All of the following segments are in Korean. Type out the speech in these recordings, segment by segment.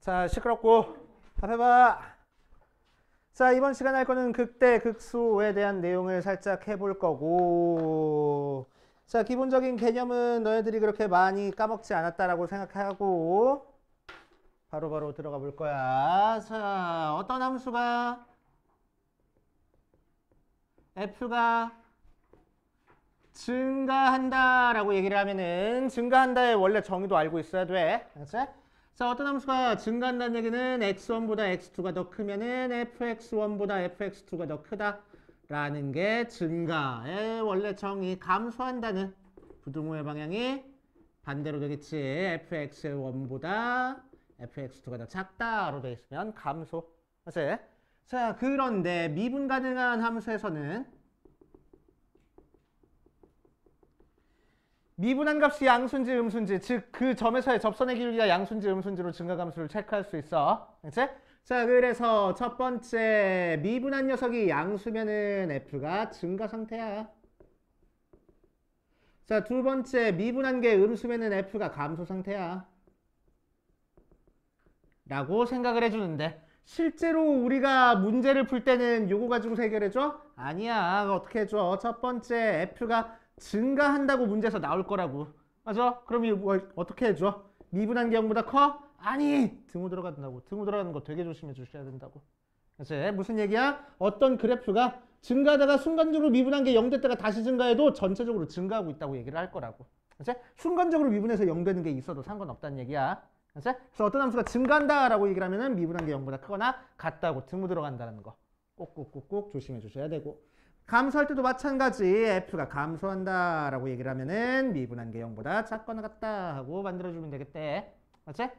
자, 시끄럽고 답해봐. 자, 이번 시간에 할 거는 극대, 극소에 대한 내용을 살짝 해볼 거고, 자, 기본적인 개념은 너희들이 그렇게 많이 까먹지 않았다라고 생각하고 바로바로 들어가 볼 거야. 자, 어떤 함수가 f가 증가한다라고 얘기를 하면은 증가한다의 원래 정의도 알고 있어야 돼. 알았지? 자, 어떤 함수가 증가한다는 얘기는 x1보다 x2가 더 크면은 fx1보다 fx2가 더 크다라는 게 증가의 원래 정의. 감소한다는 부등호의 방향이 반대로 되겠지. fx1보다 fx2가 더 작다로 되어 있으면 감소. 맞지? 자, 그런데 미분 가능한 함수에서는 미분한 값이 양수인지 음수인지, 즉 그 점에서의 접선의 길이가 양수인지 음수인지로 증가감수를 체크할 수 있어. 그치? 자, 그래서 첫 번째 미분한 녀석이 양수면은 f가 증가 상태야. 자, 두 번째 미분한 게 음수면은 f가 감소 상태야. 라고 생각을 해주는데, 실제로 우리가 문제를 풀 때는 요거 가지고 해결해줘? 아니야. 어떻게 해줘? 첫 번째 f가 증가한다고 문제에서 나올 거라고. 맞아? 그럼 이거 어떻게 해줘? 미분한 게 0보다 커? 아니! 등호 들어간다고. 등호 들어가는 거 되게 조심해 주셔야 된다고. 그치? 무슨 얘기야? 어떤 그래프가 증가하다가 순간적으로 미분한 게 0 됐다가 다시 증가해도 전체적으로 증가하고 있다고 얘기를 할 거라고. 그치? 순간적으로 미분해서 0 되는 게 있어도 상관없다는 얘기야. 그치? 그래서 어떤 함수가 증가한다라고 얘기를 하면은 미분한 게 0보다 크거나 같다고 등호 들어간다는 거. 꼭꼭꼭꼭 조심해 주셔야 되고. 감소할 때도 마찬가지. f가 감소한다라고 얘기를 하면은 미분한 게 0보다 작거나 같다 하고 만들어주면 되겠대. 맞지?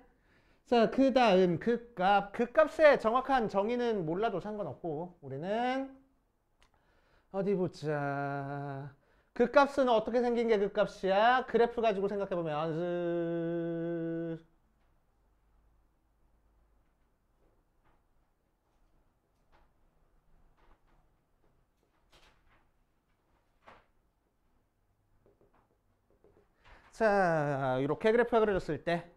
자, 그 다음 극값. 극값의 정확한 정의는 몰라도 상관없고 우리는 어디 보자. 극값은 어떻게 생긴 게 극값이야? 그래프 가지고 생각해보면 자, 이렇게 그래프가 그려졌을 때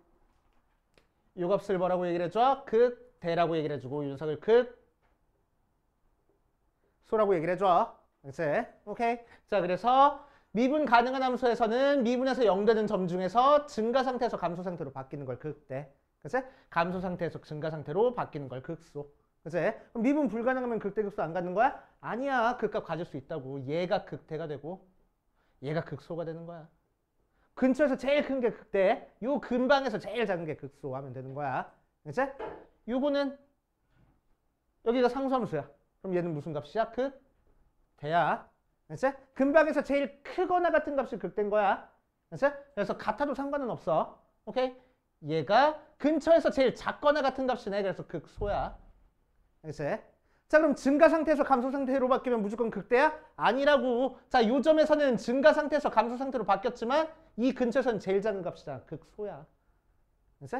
이 값을 뭐라고 얘기를 해줘? 극대라고 얘기를 해주고 이 녀석을 극소라고 얘기를 해줘. 그치? 오케이. 자, 그래서 미분 가능한 함수에서는 미분에서 0 되는 점 중에서 증가 상태에서 감소 상태로 바뀌는 걸 극대. 그치? 감소 상태에서 증가 상태로 바뀌는 걸 극소. 그치? 그럼 미분 불가능하면 극대, 극소 안 갖는 거야? 아니야. 극값 가질 수 있다고. 얘가 극대가 되고 얘가 극소가 되는 거야. 근처에서 제일 큰 게 극대, 요 근방에서 제일 작은 게 극소 하면 되는 거야. 그치? 요거는 여기가 상수함수야. 그럼 얘는 무슨 값이야? 극대야. 그치? 근방에서 제일 크거나 같은 값이 극대인 거야. 그치? 그래서 같아도 상관은 없어. 오케이? 얘가 근처에서 제일 작거나 같은 값이네. 그래서 극소야. 그치? 자, 그럼 증가 상태에서 감소 상태로 바뀌면 무조건 극대야? 아니라고. 자, 요 점에서는 증가 상태에서 감소 상태로 바뀌었지만 이 근처에서는 제일 작은 값이잖아. 극소야. 그치?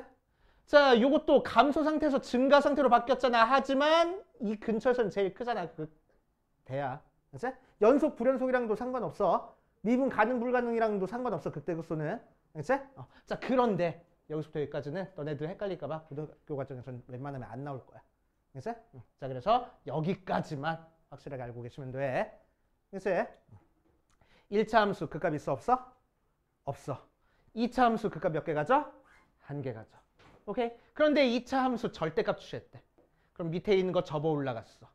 자, 요것도 감소 상태에서 증가 상태로 바뀌었잖아. 하지만 이 근처에서는 제일 크잖아. 극대야. 그치? 연속, 불연속이랑도 상관없어. 미분 가능, 불가능이랑도 상관없어. 극대, 극소는. 그치? 자, 그런데 여기서부터 여기까지는 너네들 헷갈릴까봐 고등학교 과정에서는 웬만하면 안 나올 거야. 그치? 자, 그래서 여기까지만 확실하게 알고 계시면 돼. 그치? 1차 함수 극값 있어? 없어? 없어. 2차 함수 극값 몇 개 가져? 1개 가져. 오케이? 그런데 2차 함수 절대값 취했대. 그럼 밑에 있는 거 접어 올라갔어.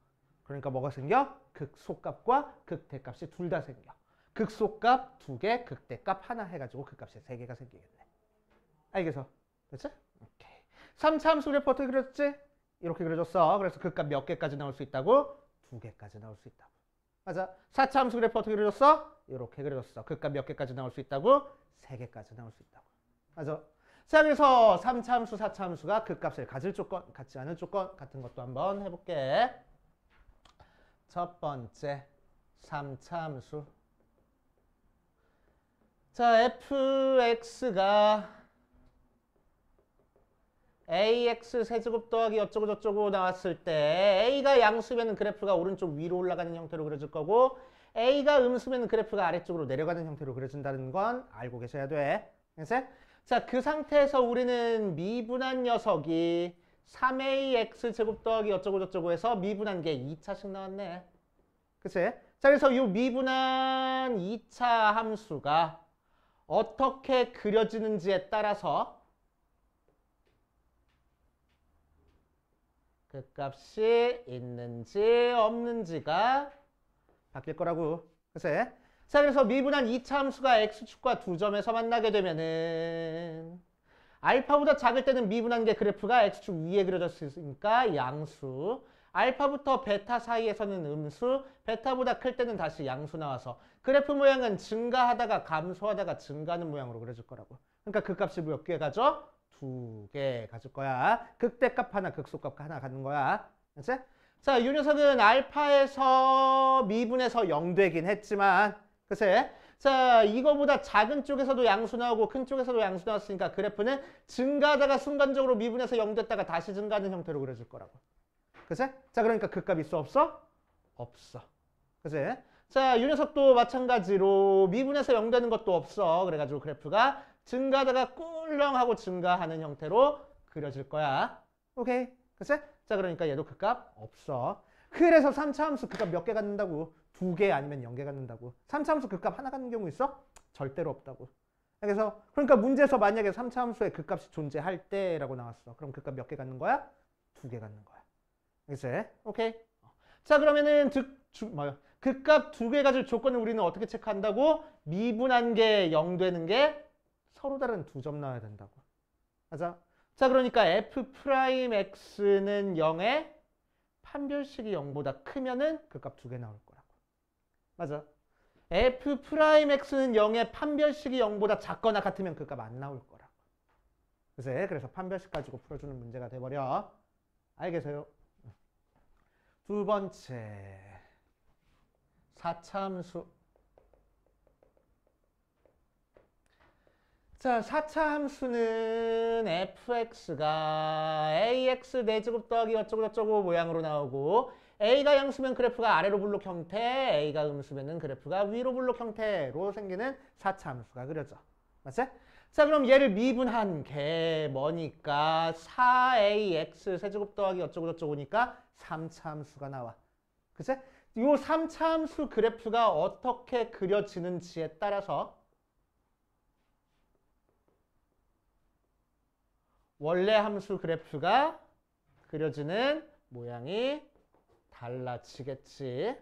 그러니까 뭐가 생겨? 극소값과 극대값이 둘 다 생겨. 극소값 2개, 극대값 하나 해가지고 극값이 3개가 생기겠네. 알겠어? 됐지? 오케이. 3차 함수 그래프 어떻게 그렸지? 이렇게 그려줬어. 그래서 극값 몇 개까지 나올 수 있다고? 2개까지 나올 수 있다고. 맞아. 4차 함수 그래프 어떻게 그려줬어? 이렇게 그려줬어. 극값 몇 개까지 나올 수 있다고? 3개까지 나올 수 있다고. 맞아. 자, 그래서 3차 함수, 4차 함수가 극값을 가질 조건, 갖지 않을 조건 같은 것도 한번 해볼게. 첫 번째, 3차 함수. 자, fx가 ax 세제곱 더하기 어쩌고 저쩌고 나왔을 때 a가 양수면 그래프가 오른쪽 위로 올라가는 형태로 그려질 거고 a가 음수면 그래프가 아래쪽으로 내려가는 형태로 그려진다는 건 알고 계셔야 돼. 그치? 자, 그 상태에서 우리는 미분한 녀석이 3ax 제곱 더하기 어쩌고 저쩌고 해서 미분한 게 2차씩 나왔네. 그치? 자, 그래서 이 미분한 2차 함수가 어떻게 그려지는지에 따라서 그 값이 있는지 없는지가 바뀔 거라고. 그치? 자, 그래서 미분한 2차 함수가 x축과 두 점에서 만나게 되면은 알파보다 작을 때는 미분한 게 그래프가 x축 위에 그려졌으니까 양수. 알파부터 베타 사이에서는 음수, 베타보다 클 때는 다시 양수 나와서 그래프 모양은 증가하다가 감소하다가 증가하는 모양으로 그려질 거라고. 그러니까 그 값이 몇 개 가져? 2개 가질 거야. 극대값 하나, 극소값 하나 갖는 거야. 그치? 자, 이 녀석은 알파에서 미분해서 0 되긴 했지만, 그치? 자, 이거보다 작은 쪽에서도 양수 나오고 큰 쪽에서도 양수 나왔으니까 그래프는 증가하다가 순간적으로 미분해서 0 됐다가 다시 증가하는 형태로 그려질 거라고. 그치? 자, 그러니까 그 값 있어, 없어? 없어. 그치? 자, 이 녀석도 마찬가지로 미분해서 0 되는 것도 없어. 그래가지고 그래프가 증가하다가 꿀렁하고 증가하는 형태로 그려질 거야. 오케이? 그치? 자, 그러니까 얘도 그 값 없어. 그래서 3차 함수 그 값 몇 개 갖는다고? 2개 아니면 0개 갖는다고. 3차 함수 그 값 하나 갖는 경우 있어? 절대로 없다고. 그래서 그러니까 문제에서 만약에 3차 함수에 그 값이 존재할 때라고 나왔어. 그럼 그 값 몇 개 갖는 거야? 2개 갖는 거야. 그치? 오케이? 자, 그러면은 그 값 2개 가질 조건을 우리는 어떻게 체크한다고? 미분한 게 0 되는 게 서로 다른 두 점 나와야 된다고. 맞아? 자, 그러니까 f'x는 0에 판별식이 0보다 크면은 그 값 2개 나올 거라고. 맞아? f'x는 0에 판별식이 0보다 작거나 같으면 그 값 안 나올 거라고. 그래서 판별식 가지고 풀어주는 문제가 돼버려. 알겠어요? 두 번째 4차 함수. 자, 4차 함수는 fx가 ax 4제곱 더하기 어쩌고 저쩌고 모양으로 나오고 a가 양수면 그래프가 아래로 블록 형태, a가 음수면 그래프가 위로 블록 형태로 생기는 4차 함수가 그려져. 맞지? 자, 그럼 얘를 미분한 게 뭐니까 4ax 세제곱 더하기 어쩌고 저쩌고니까 3차 함수가 나와. 그치? 이 3차 함수 그래프가 어떻게 그려지는지에 따라서 원래 함수 그래프가 그려지는 모양이 달라지겠지.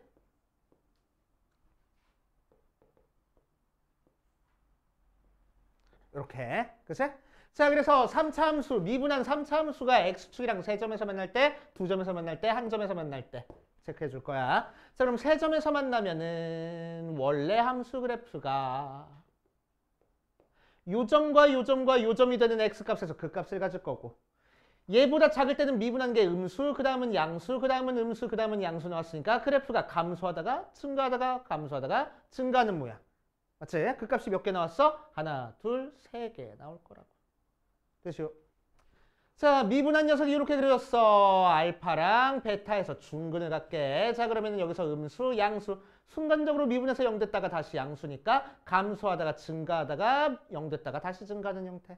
이렇게. 그치? 자, 그래서 3차 함수, 미분한 3차 함수가 x축이랑 3점에서 만날 때, 2점에서 만날 때, 1점에서 만날 때 체크해 줄 거야. 자, 그럼 3점에서 만나면은 원래 함수 그래프가 요 점과 요 점과 요 점이 되는 x값에서 그 값을 가질 거고 얘보다 작을 때는 미분한 게 음수, 그 다음은 양수, 그 다음은 음수, 그 다음은 양수 나왔으니까 그래프가 감소하다가 증가하다가 감소하다가 증가하는 모양. 맞지? 그 값이 몇 개 나왔어? 하나, 둘, 3개 나올 거라고. 됐죠? 자, 미분한 녀석이 이렇게 그려졌어. 알파랑 베타에서 중근을 갖게. 자, 그러면 여기서 음수, 양수. 순간적으로 미분해서 0 됐다가 다시 양수니까 감소하다가 증가하다가 0 됐다가 다시 증가하는 형태.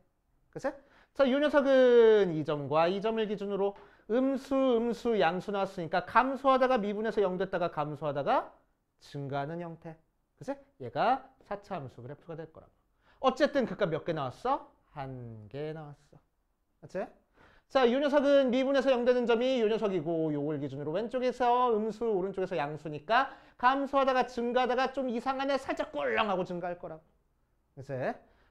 그치? 자, 이 녀석은 이 점과 이 점을 기준으로 음수, 양수 나왔으니까 감소하다가 미분해서 0 됐다가 감소하다가 증가하는 형태. 그치? 얘가 4차 함수 그래프가 될 거라고. 어쨌든 그 값 몇 개 나왔어? 1개 나왔어. 맞지? 자, 이 녀석은 미분해서 0 되는 점이 이 녀석이고 요걸 기준으로 왼쪽에서 음수, 오른쪽에서 양수니까 감소하다가 증가하다가 좀 이상하네 살짝 꼴렁하고 증가할 거라고. 그치?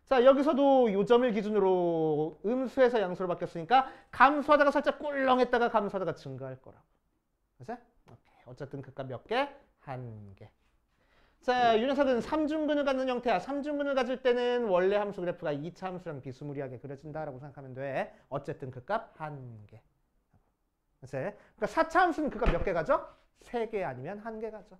자, 여기서도 요 점을 기준으로 음수에서 양수로 바뀌었으니까 감소하다가 살짝 꼴렁했다가 감소하다가 증가할 거라고. 그치? 오케이. 어쨌든 그 값 몇 개? 1개. 자, 이 녀석은 3중근을 갖는 형태야. 3중근을 가질 때는 원래 함수 그래프가 2차 함수랑 비스무리하게 그려진다라고 생각하면 돼. 어쨌든 그 값 1개. 그치? 그러니까 4차 함수는 그 값 몇 개 가져? 3개 아니면 1개 가져.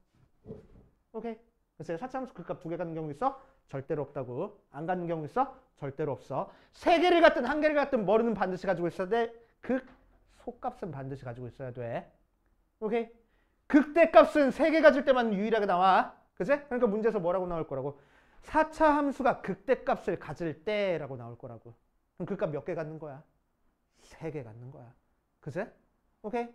오케이? 그치? 4차 함수 그 값 2개 갖는 경우 있어? 절대로 없다고. 안 갖는 경우 있어? 절대로 없어. 3개를 갖든 1개를 갖든 뭐는 반드시 가지고 있어야 돼. 그 속값은 반드시 가지고 있어야 돼. 오케이? 극대값은 3개 가질 때만 유일하게 나와. 그치? 그러니까 문제에서 뭐라고 나올 거라고? 4차 함수가 극대값을 가질 때라고 나올 거라고. 그럼 그 값 몇 개 갖는 거야? 3개 갖는 거야. 그제? 오케이?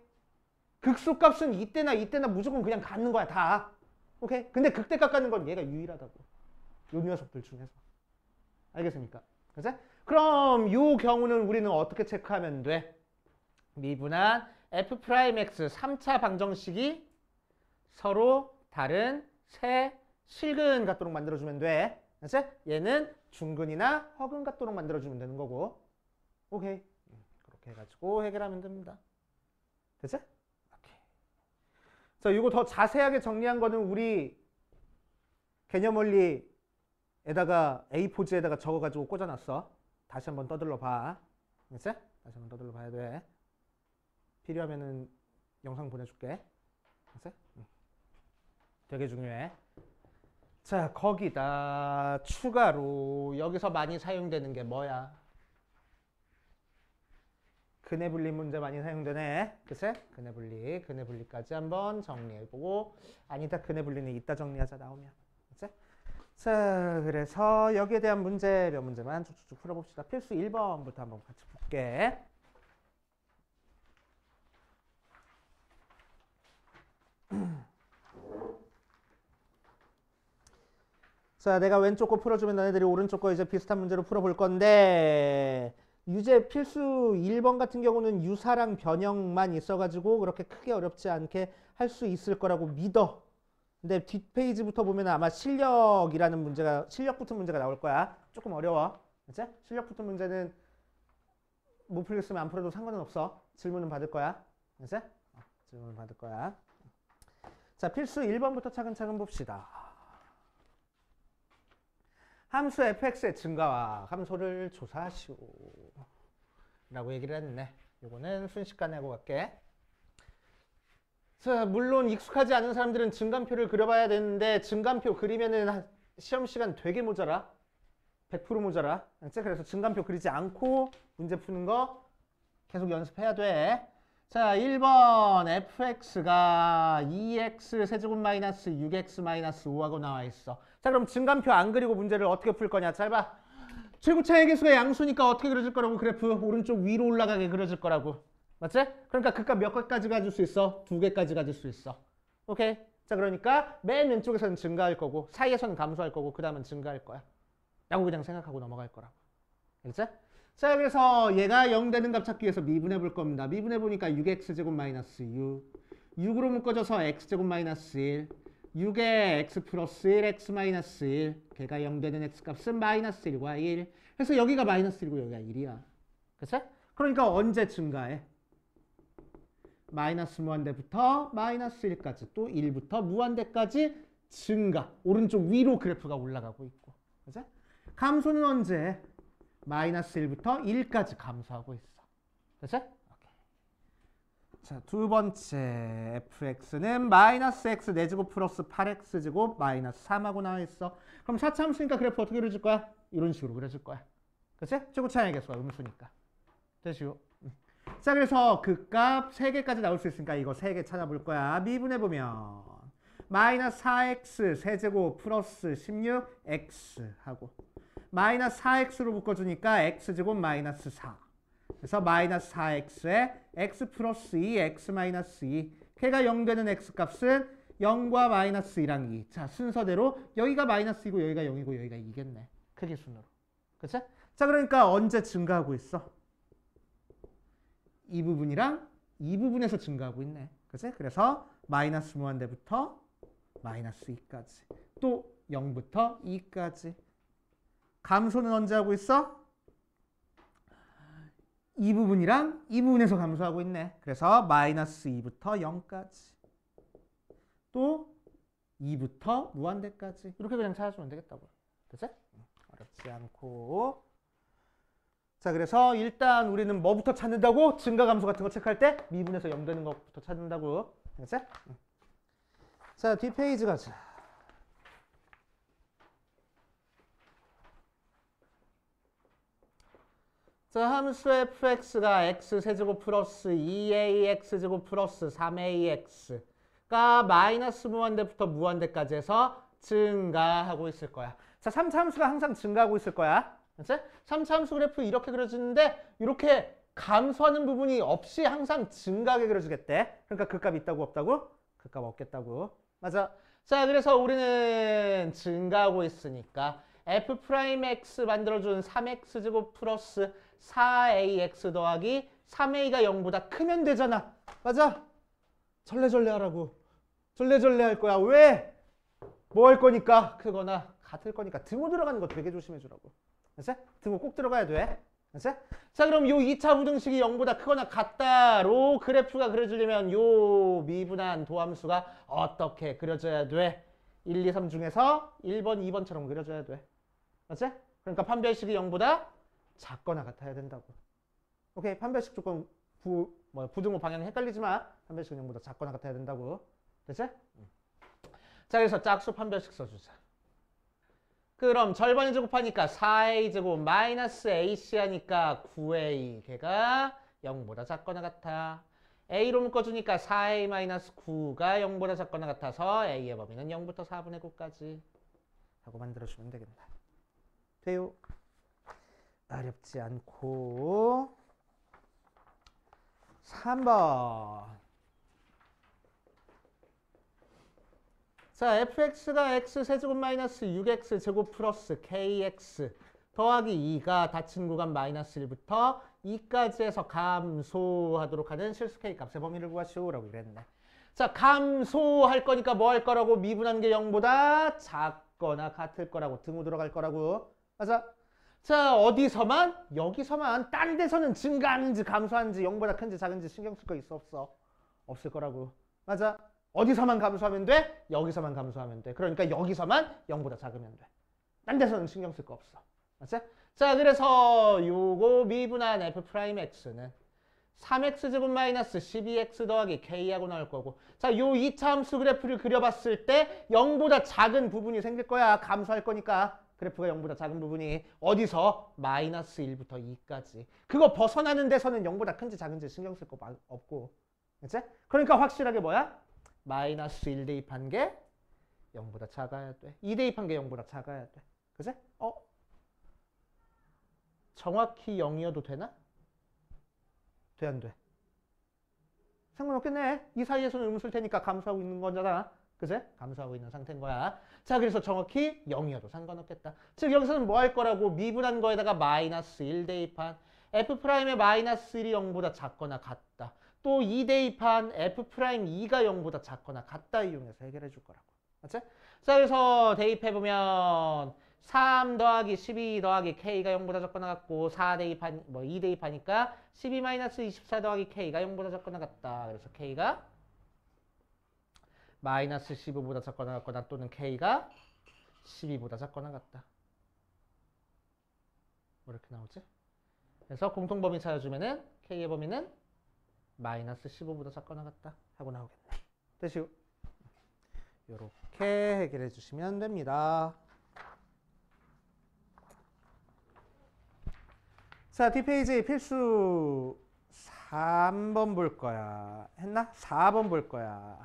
극소값은 이때나 무조건 그냥 갖는 거야, 다. 오케이? 근데 극대값 갖는 건 얘가 유일하다고. 요 녀석들 중에서. 알겠습니까? 그제? 그럼 요 경우는 우리는 어떻게 체크하면 돼? 미분한 f'x 3차 방정식이 서로 다른 세 실근 같도록 만들어주면 돼. 그치? 얘는 중근이나 허근 같도록 만들어주면 되는 거고. 오케이. 그렇게 해가지고 해결하면 됩니다. 됐지? 오케이. 자, 이거 더 자세하게 정리한 거는 우리 개념원리에다가 A4지에다가 적어가지고 꽂아놨어. 다시 한번 떠들러 봐. 됐지? 다시 한번 떠들러 봐야 돼. 필요하면은 영상 보내줄게. 됐지? 되게 중요해. 자, 거기다 추가로 여기서 많이 사용되는 게 뭐야? 근해분리 문제 많이 사용되네. 그치? 근해분리까지 한번 정리해보고, 아니다, 근해분리는 이따 정리하자, 나오면. 그치? 자, 그래서 여기에 대한 문제, 몇 문제만 쭉쭉쭉 풀어봅시다. 필수 1번부터 한번 같이 볼게. 자, 내가 왼쪽 거 풀어주면 너네들이 오른쪽 거 이제 비슷한 문제로 풀어볼 건데, 유제 필수 1번 같은 경우는 유사랑 변형만 있어가지고 그렇게 크게 어렵지 않게 할 수 있을 거라고 믿어. 근데 뒷페이지부터 보면 아마 실력이라는 문제가, 실력 붙은 문제가 나올 거야. 조금 어려워. 그치? 실력 붙은 문제는 못 풀겠으면 안 풀어도 상관은 없어. 질문은 받을 거야. 그치? 질문은 받을 거야. 자, 필수 1번부터 차근차근 봅시다. 함수 fx의 증가와 함소를 조사하시오 라고 얘기를 했네. 요거는 순식간에 하고 갈게. 자, 물론 익숙하지 않은 사람들은 증간표를 그려봐야 되는데 증간표 그리면은 시험 시간 되게 모자라. 100% 모자라. 그래서 증간표 그리지 않고 문제 푸는 거 계속 연습해야 돼. 자, 1번 fx가 2x 세제곱 마이너스 6x 마이너스 5하고 나와 있어. 자, 그럼 증간표 안 그리고 문제를 어떻게 풀 거냐? 잘 봐. 최고차의 개수가 양수니까 어떻게 그려질 거라고? 그래프 오른쪽 위로 올라가게 그려질 거라고. 맞지? 그러니까 극값 몇 개까지 가질 수 있어? 2개까지 가질 수 있어. 오케이? 자, 그러니까 맨 왼쪽에서는 증가할 거고 사이에서는 감소할 거고 그 다음은 증가할 거야. 라고 그냥 생각하고 넘어갈 거라고. 알겠지? 자, 그래서 얘가 0 되는 값 찾기 위해서 미분해 볼 겁니다. 미분해 보니까 6x제곱 마이너스 6. 6으로 묶어져서 x제곱 마이너스 1. 6에 x 플러스 1, x 마이너스 1. 걔가 0 되는 x값은 마이너스 1과 1. 그래서 여기가 마이너스 1이고 여기가 1이야. 그치? 그러니까 언제 증가해? 마이너스 무한대부터 마이너스 1까지 또 1부터 무한대까지 증가. 오른쪽 위로 그래프가 올라가고 있고. 그치? 감소는 언제? 마이너스 1부터 1까지 감소하고 있어. 그치? 자, 두 번째 fx는 마이너스 x 4제곱 플러스 8x제곱 마이너스 3하고 나와 있어. 그럼 4차 함수니까 그래프 어떻게 그려질 거야? 이런 식으로 그려질 거야. 그치? 최고차의 개수가 음수니까. 되시오. 자, 그래서 그 값 3개까지 나올 수 있으니까 이거 3개 찾아볼 거야. 미분해보면 마이너스 4x 세제곱 플러스 16x 하고 마이너스 4x로 묶어주니까 x제곱 마이너스 4. 그래서 마이너스 4x에 x 플러스 2, x 마이너스 2. 걔가 0 되는 x값은 0과 마이너스 2랑 2. 자, 순서대로 여기가 마이너스 2고 여기가 0이고 여기가 2겠네. 크기 순으로. 그치? 자, 그러니까 언제 증가하고 있어? 이 부분이랑 이 부분에서 증가하고 있네. 그치? 그래서 마이너스 무한대부터 마이너스 2까지. 또 0부터 2까지. 감소는 언제 하고 있어? 이 부분이랑 이 부분에서 감소하고 있네. 그래서 마이너스 2부터 0까지. 또 2부터 무한대까지. 이렇게 그냥 찾아주면 되겠다고. 됐지? 어렵지 않고. 자, 그래서 일단 우리는 뭐부터 찾는다고? 증가감소 같은 거 체크할 때 미분에서 0 되는 것부터 찾는다고. 됐지? 자, 뒷페이지 가자. 자, 함수 fx가 x세제곱 플러스 2ax제곱 플러스 3ax가 마이너스 무한대부터 무한대까지 해서 증가하고 있을 거야. 자, 3차 함수가 항상 증가하고 있을 거야. 그치? 3차 함수 그래프 이렇게 그려지는데 이렇게 감소하는 부분이 없이 항상 증가하게 그려주겠대. 그러니까 그 값 있다고 없다고? 그 값 없겠다고. 맞아. 자, 그래서 우리는 증가하고 있으니까 f'x 만들어준 3x제곱 플러스 4ax 더하기 3a가 0보다 크면 되잖아. 맞아? 절레절레 하라고. 절레절레 할 거야. 왜? 뭐 할 거니까? 크거나 같을 거니까. 등호 들어가는 거 되게 조심해 주라고. 알았지? 등호 꼭 들어가야 돼. 알았지? 자, 그럼 요 2차 부등식이 0보다 크거나 같다로 그래프가 그려지려면 요 미분한 도함수가 어떻게 그려져야 돼? 1, 2, 3 중에서 1번, 2번처럼 그려져야 돼. 맞지? 그러니까 판별식이 0보다 작거나 같아야 된다고. 오케이, 판별식 조건 부등호 방향 헷갈리지 마. 판별식은 0보다 작거나 같아야 된다고. 됐지? 자, 그래서 짝수 판별식 써주자. 그럼 절반을 제곱하니까 4a 제곱 마이너스 ac 하니까 9a 걔가 0보다 작거나 같아. a로 묶어주니까 4a 마이너스 9가 0보다 작거나 같아서 a의 범위는 0부터 4분의 9까지 하고 만들어주면 되겠다. 돼요? 어렵지 않고 3번. 자, fx가 x 세제곱 마이너스 6x 제곱 플러스 kx 더하기 2가 닫힌 구간 마이너스 1부터 2까지 해서 감소하도록 하는 실수 k 값의 범위를 구하시오라고 그랬네. 자, 감소할 거니까 뭐 할 거라고? 미분한 게 0보다 작거나 같을 거라고. 등호 들어갈 거라고. 맞아? 자, 어디서만? 여기서만. 딴 데서는 증가하는지 감소하는지 0보다 큰지 작은지 신경 쓸 거 있어 없어? 없을 거라고. 맞아? 어디서만 감소하면 돼? 여기서만 감소하면 돼. 그러니까 여기서만 0보다 작으면 돼. 딴 데서는 신경 쓸 거 없어. 맞지? 자, 그래서 요거 미분한 f'x는 3x제곱 마이너스 12x 더하기 k하고 나올 거고. 자, 요 2차 함수 그래프를 그려봤을 때 0보다 작은 부분이 생길 거야. 감소할 거니까. 그래프가 0보다 작은 부분이 어디서? 마이너스 1부터 2까지. 그거 벗어나는 데서는 0보다 큰지 작은지 신경 쓸 거 없고. 그치? 그러니까 확실하게 뭐야? 마이너스 1 대입한 게 0보다 작아야 돼. 2 대입한 게 0보다 작아야 돼. 그치? 정확히 0이어도 되나? 돼, 안 돼? 상관없겠네. 이 사이에서는 음수일 테니까 감소하고 있는 거잖아. 그치? 감소하고 있는 상태인 거야. 자, 그래서 정확히 0이어도 상관없겠다. 즉, 여기서는 뭐 할 거라고? 미분한 거에다가 마이너스 1 대입한 f'의 마이너스 1이 0보다 작거나 같다. 또 2 대입한 f'2가 0보다 작거나 같다 이용해서 해결해 줄 거라고. 맞지? 자, 그래서 대입해보면 3 더하기 12 더하기 k가 0보다 작거나 같고 4 대입한, 2 대입하니까 12 마이너스 24 더하기 k가 0보다 작거나 같다. 그래서 k가 마이너스 15보다 작거나 같거나 또는 k가 12보다 작거나 같다. 뭐 이렇게 나오지? 그래서 공통범위 찾아주면은 k의 범위는 마이너스 15보다 작거나 같다 하고 나오겠네. 됐슈? 이렇게 해결해 주시면 됩니다. 자, 뒷페이지 필수 3번 볼 거야. 했나? 4번 볼 거야.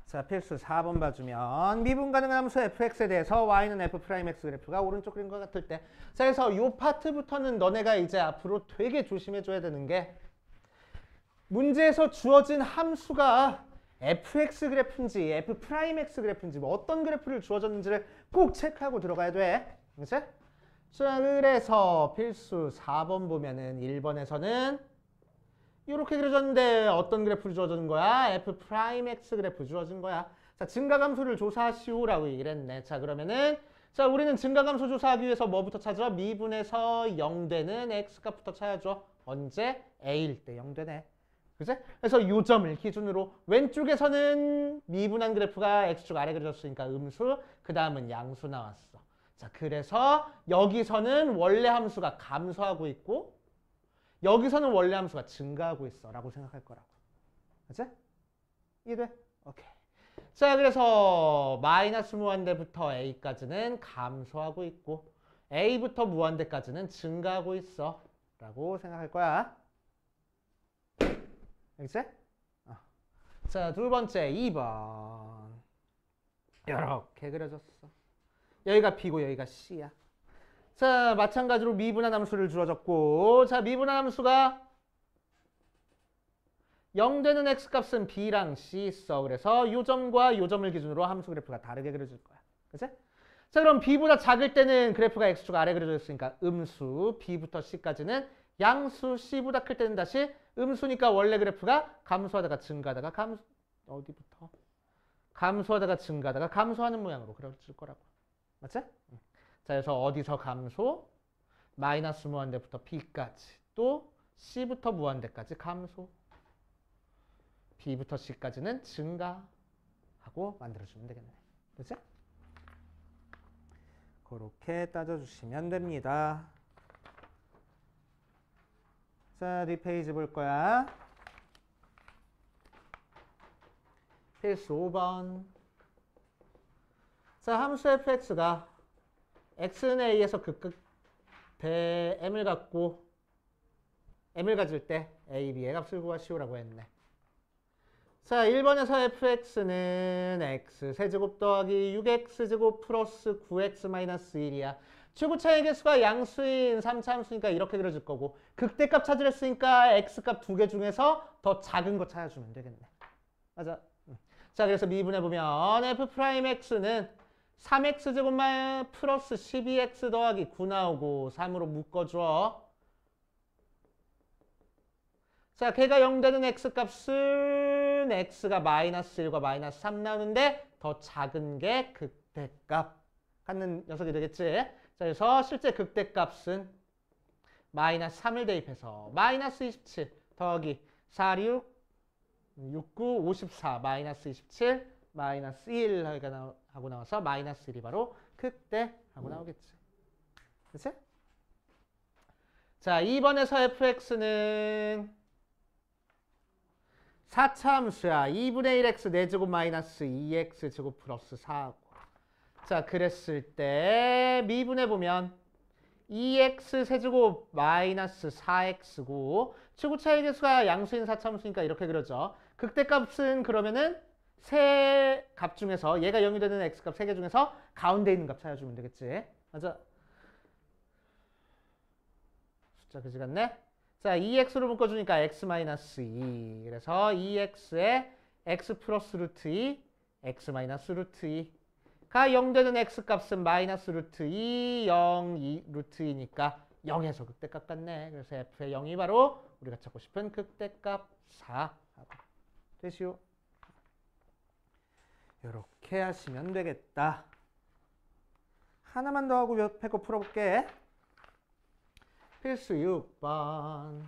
자, 필수 4번 봐주면 미분 가능한 함수 fx에 대해서 y는 f'x 그래프가 오른쪽 그린 것 같을 때. 자, 그래서 이 파트부터는 너네가 이제 앞으로 되게 조심해줘야 되는 게 문제에서 주어진 함수가 fx 그래프인지 f'x 그래프인지 뭐 어떤 그래프를 주어졌는지를 꼭 체크하고 들어가야 돼. 그치? 자, 그래서 필수 4번 보면은 1번에서는 이렇게 그려졌는데 어떤 그래프를 주어진 거야? f'x 그래프 주어진 거야. 자, 증가감소를 조사하시오라고 얘기를 했네. 자, 그러면은 자, 우리는 증가감소 조사하기 위해서 뭐부터 찾아? 미분에서 0 되는 x값부터 찾아줘. 언제? a일 때 0 되네. 그치? 그래서 요 점을 기준으로 왼쪽에서는 미분한 그래프가 x축 아래 그려졌으니까 음수, 그 다음은 양수 나왔어. 자, 그래서 여기서는 원래 함수가 감소하고 있고 여기서는 원래 함수가 증가하고 있어 라고 생각할 거라고. 그치? 이해돼? 오케이. 자, 그래서 마이너스 무한대부터 a까지는 감소하고 있고 a부터 무한대까지는 증가하고 있어 라고 생각할 거야. 알겠지? 자, 두 번째 2번. 이렇게 그려졌어. 여기가 B고 여기가 C야. 자, 마찬가지로 미분한 함수를 주어졌고, 자, 미분한 함수가 0 되는 x값은 b랑 c 있어. 그래서 요 점과 요 점을 기준으로 함수 그래프가 다르게 그려질 거야. 그치? 자, 그럼 b보다 작을 때는 그래프가 x축 아래 그려져 있으니까 음수, b부터 c까지는 양수, c보다 클 때는 다시 음수니까 원래 그래프가 감소하다가 증가하다가 어디부터? 감소하다가 증가하다가 감소하는 모양으로 그려질 거라고. 맞지? 자, 그래서 어디서 감소? 마이너스 무한대부터 b까지. 또 c부터 무한대까지 감소. b부터 c까지는 증가하고 만들어주면 되겠네. 그치? 그렇게 따져주시면 됩니다. 자, 뒷페이지 볼 거야. 필수 5번. 자, 함수 fx가 x는 a에서 대 m을 갖고 m을 가질 때 a, b의 값을 구하시오라고 했네. 자, 1번에서 fx는 x 세제곱 더하기 6x제곱 플러스 9x 마이너스 1이야. 최고차의 개수가 양수인 3차 함수니까 이렇게 그려질 거고, 극대값 찾으랬으니까 x값 두 개 중에서 더 작은 거 찾아주면 되겠네. 맞아. 자, 그래서 미분해보면 f'x는 3x제곱 플러스 12x 더하기 9 나오고 3으로 묶어줘. 자, 걔가 0 되는 x값은 x가 마이너스 1과 마이너스 3 나오는데 더 작은 게 극대값 갖는 녀석이 되겠지. 자, 그래서 실제 극대값은 마이너스 3을 대입해서 마이너스 27 더하기 4, 6, 69, 54, 마이너스 27, 마이너스 1 하고 나와서 마이너스 1이 바로 극대 하고 나오겠지. 그치? 자, 2번에서 fx는 4차 함수야. 2분의 1x 4제곱 마이너스 2x제곱 플러스 4하고. 자, 그랬을 때 미분해보면 2x 세제곱 마이너스 4x고 최고차의 개수가 양수인 4차 함수니까 이렇게 그려져. 극대값은 그러면은 세 값 중에서 얘가 0이 되는 x값 3개 중에서 가운데 있는 값 찾아주면 되겠지. 맞아. 숫자 그지 같네. 자, 2x로 묶어주니까 x-2. 그래서 2x에 x 플러스 루트 2, x 마이너스 루트 2가 0 되는 x값은 마이너스 루트 2, 0, 2 루트 2니까 0에서 극대값 같네. 그래서 f의 0이 바로 우리가 찾고 싶은 극대값 4 되시오. 이렇게 하시면 되겠다. 하나만 더 하고 옆에 거 풀어볼게. 필수 6번.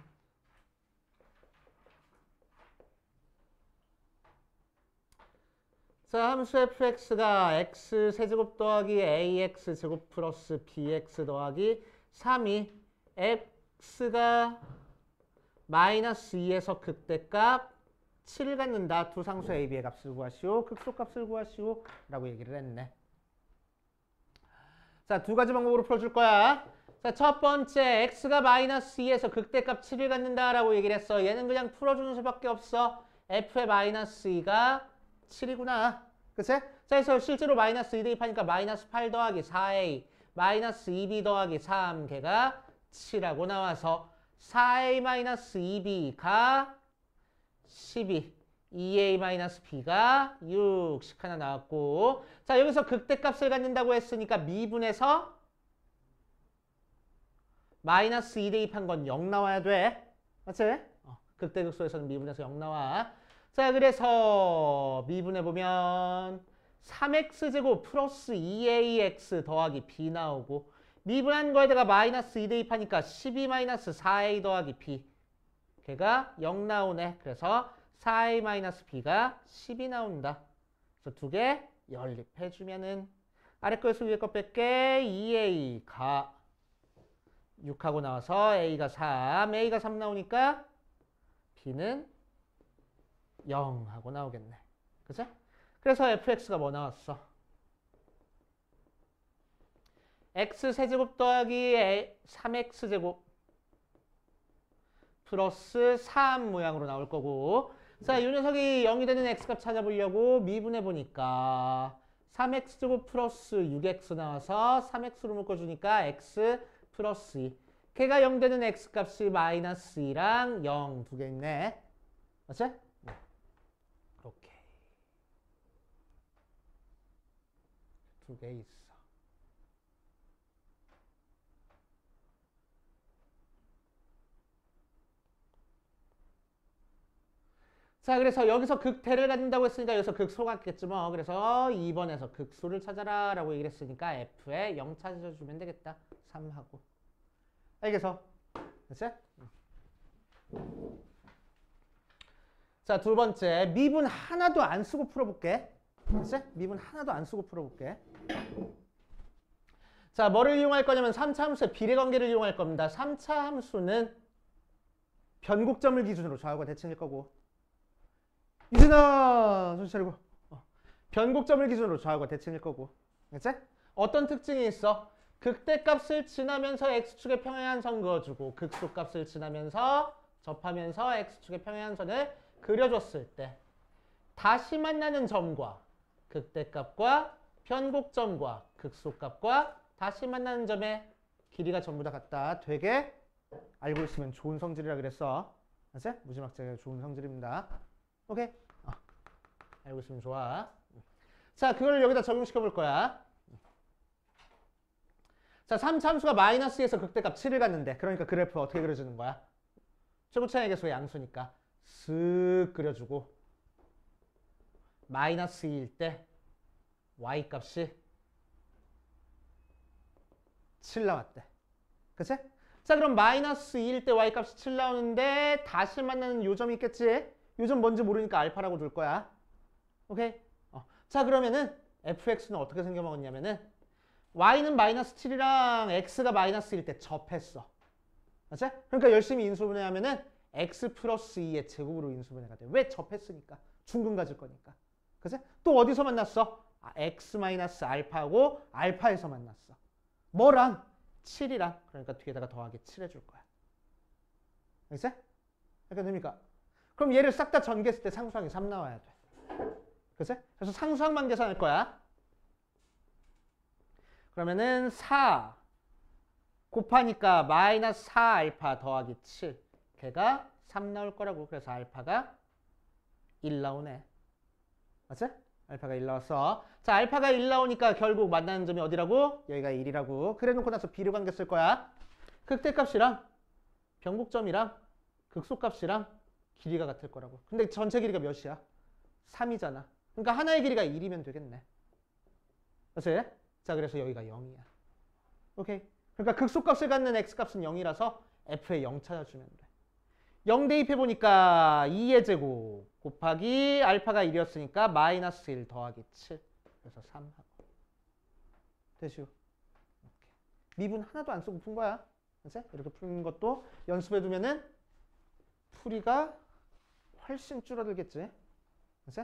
자, 함수 fx가 x 세제곱 더하기 ax 제곱 플러스 bx 더하기 3이 x가 마이너스 2에서 극대값 7을 갖는다. 두 상수 a, b의 값을 구하시오. 극소값을 구하시오. 라고 얘기를 했네. 자, 두 가지 방법으로 풀어줄 거야. 자, 첫 번째 x가 마이너스 2에서 극대값 7을 갖는다 라고 얘기를 했어. 얘는 그냥 풀어주는 수밖에 없어. f의 마이너스 2가 7이구나. 그치? 자, 그래서 실제로 마이너스 2 대입하니까 마이너스 8 더하기 4a 마이너스 2b 더하기 3 걔가 7하고 나와서 4a 마이너스 2b가 12 2a 마이너스 b가 60 하나 나왔고, 자, 여기서 극대값을 갖는다고 했으니까 미분해서 마이너스 2 대입한 건 0 나와야 돼. 맞지? 극대극소에서는 미분해서 0 나와. 자, 그래서 미분해보면 3x제곱 플러스 2ax 더하기 b 나오고, 미분한 거에다가 마이너스 2 대입하니까 12 마이너스 4a 더하기 b 걔가 0 나오네. 그래서 4a 마이너스 b가 10이 나온다. 그래서 두 개 연립해주면은 아래 거에서 위에 거 뺄게. 2a가 6하고 나와서 a가 3, a가 3 나오니까 b는 0 하고 나오겠네. 그치? 그래서 fx가 뭐 나왔어? x 세제곱 더하기 3x제곱 플러스 3 모양으로 나올 거고, 자, 이 녀석이 0이 되는 x값 찾아보려고 미분해 보니까 3x제곱 플러스 6x 나와서 3x로 묶어주니까 x 플러스 2. 걔가 0 되는 x값이 마이너스 2랑 0 두 개 있네. 맞지? 오케이. 두 개 있어. 자, 그래서 여기서 극대를 갖는다고 했으니까 여기서 극소 같겠지 뭐. 그래서 2번에서 극소를 찾아라 라고 얘기를 했으니까 F에 0 찾아주면 되겠다. 3하고. 알겠어? 됐지? 자, 두 번째. 미분 하나도 안 쓰고 풀어볼게. 됐지? 미분 하나도 안 쓰고 풀어볼게. 자, 뭐를 이용할 거냐면 3차 함수의 비례관계를 이용할 겁니다. 3차 함수는 변곡점을 기준으로 좌우가 대칭일 거고. 이준아! 정신 차리고. 변곡점을 기준으로 좌우가 대칭일 거고. 알겠지? 어떤 특징이 있어? 극대값을 지나면서 x축의 평행한선 그어주고 극소값을 지나면서 접하면서 x축의 평행한선을 그려줬을 때 다시 만나는 점과 극대값과 변곡점과 극소값과 다시 만나는 점의 길이가 전부 다 같다. 되게 알고 있으면 좋은 성질이라 그랬어. 알았지? 무지막지하게 좋은 성질입니다. 오케이? 알고 있으면 좋아. 자, 그걸 여기다 적용시켜 볼 거야. 자, 3차 함수가 마이너스에서 극대값 7을 갖는데 그러니까 그래프 어떻게 그려주는 거야? 최고차의 계수의 양수니까 쓱 그려주고 마이너스 2일 때 y값이 7 나왔대. 그치? 자, 그럼 마이너스 2일 때 y값이 7 나오는데 다시 만나는 요점이 있겠지? 요점 뭔지 모르니까 알파라고 둘 거야. 오케이? 자, 그러면은 fx는 어떻게 생겨먹었냐면은 y는 마이너스 7이랑 x가 마이너스 1일 때 접했어. 맞지? 그러니까 열심히 인수분해하면은 x 플러스 2의 제곱으로 인수분해가 돼. 왜? 접했으니까. 중근 가질 거니까. 그치? 또 어디서 만났어? x 마이너스 알파하고 알파에서 만났어. 뭐랑? 7이랑. 그러니까 뒤에다가 더하기 7 해줄 거야. 알겠어? 그러니까 됩니까? 그럼 얘를 싹 다 전개했을 때 상수항이 3 나와야 돼. 그치? 그래서 상수항만 계산할 거야. 그러면은 4 곱하니까 마이너스 4 알파 더하기 7. 걔가 3 나올 거라고. 그래서 알파가 1 나오네. 맞지? 알파가 1 나왔어. 자, 알파가 1 나오니까 결국 만나는 점이 어디라고? 여기가 1이라고. 그래 놓고 나서 비례관계 쓸 거야. 극대값이랑 변곡점이랑 극소값이랑 길이가 같을 거라고. 근데 전체 길이가 몇이야? 3이잖아. 그러니까 하나의 길이가 1이면 되겠네. 그치? 자, 그래서 여기가 0이야. 오케이? 그러니까 극소값을 갖는 x값은 0이라서 f에 0 찾아주면 돼. 0 대입해보니까 2의 제곱 곱하기 알파가 1이었으니까 마이너스 1 더하기 7. 그래서 3 하고. 되시오. 미분 하나도 안 쓰고 푼 거야. 그치? 이렇게 푸는 것도 연습해두면은 풀이가 훨씬 줄어들겠지. 그치?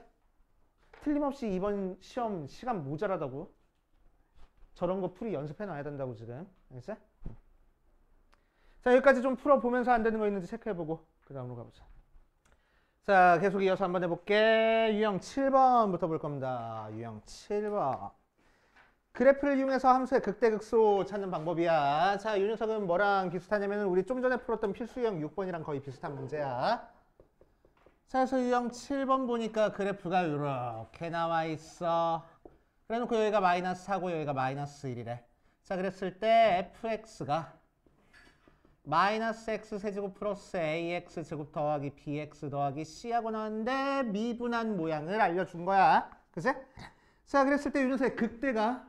틀림없이 이번 시험 시간 모자라다고. 저런 거 풀이 연습해놔야 된다고 지금. 알겠어? 자, 여기까지 좀 풀어보면서 안 되는 거 있는지 체크해보고 그 다음으로 가보자. 자, 계속 이어서 한번 해볼게. 유형 7번부터 볼 겁니다. 유형 7번. 그래프를 이용해서 함수의 극대극소 찾는 방법이야. 자, 이 녀석은 뭐랑 비슷하냐면 우리 좀 전에 풀었던 필수 유형 6번이랑 거의 비슷한 문제야. 자, 그래서 유형 7번 보니까 그래프가 이렇게 나와 있어. 그래 놓고 여기가 마이너스 4고 여기가 마이너스 1이래. 자, 그랬을 때 fx가 마이너스 x 세제곱 플러스 ax 제곱 더하기 bx 더하기 c하고 나왔는데 미분한 모양을 알려준 거야. 그치? 자, 그랬을 때 이 녀석의 극대가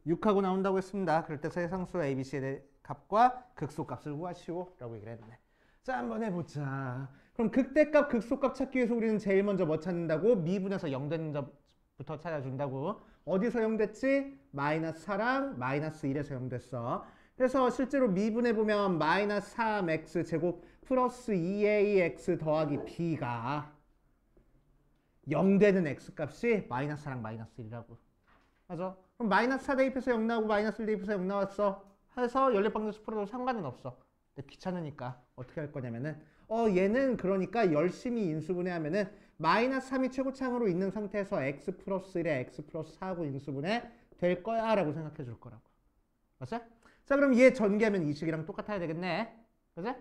6하고 나온다고 했습니다. 그럴 때 세상수 abc의 값과 극소값을 구하시오 라고 얘기를 했네. 자, 한번 해보자. 그럼 극대값, 극소값 찾기 위해서 우리는 제일 먼저 뭐 찾는다고? 미분해서 0 되는 점부터 찾아준다고. 어디서 0 됐지? 마이너스 4랑 마이너스 1에서 0 됐어. 그래서 실제로 미분해보면 마이너스 3x 제곱 플러스 2ax 더하기 b가 0 되는 x값이 마이너스 4랑 마이너스 1이라고. 맞아? 그럼 마이너스 4 대입해서 0 나오고 마이너스 1 대입해서 0 나왔어. 해서 연립방정식 풀어도 상관은 없어. 근데 귀찮으니까 어떻게 할 거냐면은 얘는 그러니까 열심히 인수분해하면은 마이너스 3이 최고차항으로 있는 상태에서 x 플러스 1에 x 플러스 4하고 인수분해 될 거야 라고 생각해 줄 거라고. 맞아? 자 그럼 얘 전개하면 이 식이랑 똑같아야 되겠네. 그치?